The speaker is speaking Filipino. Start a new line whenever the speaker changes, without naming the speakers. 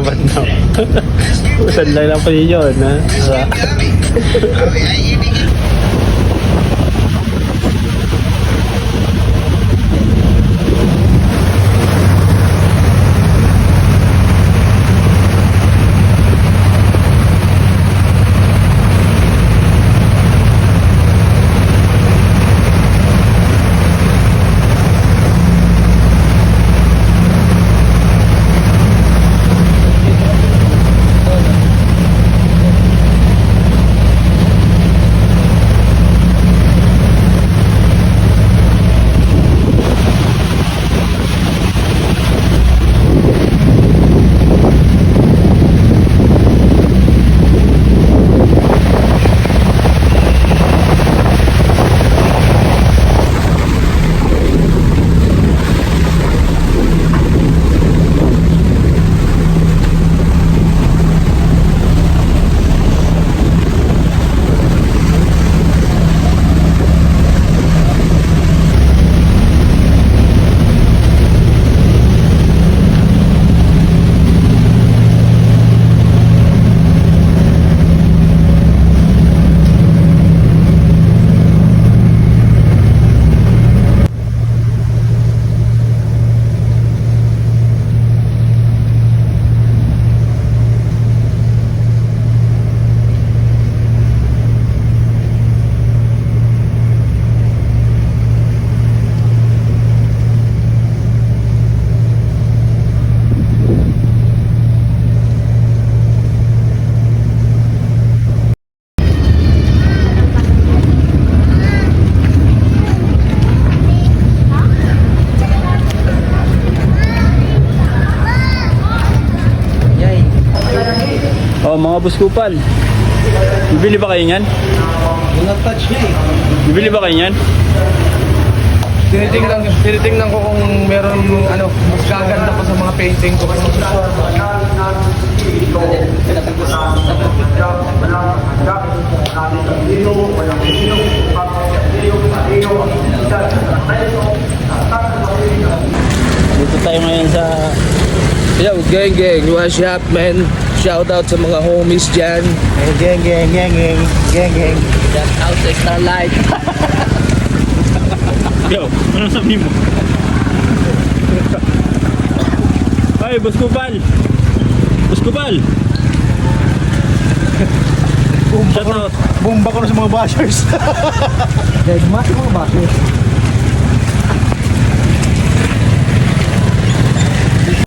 dapat daw. Saan lang lang po yun, ha? Oh, mga buskupal. Bibili ba kayo niyan?
Touch niya eh.
Bibili ba kayo niyan?
Tinitingnan ko kung meron mas gaganda pa sa mga painting ko.
Dito tayo ngayon sa...
Yo, gang, what's up, man? Shout out sa mga homies dyan.
Geng.
Shout out sa Starlight.
Yo, ano sabihin mo? Ay, buskupal! Buskupal! Shout out!
Bomba ko na sa mga bashers.
Dead match mga bakit?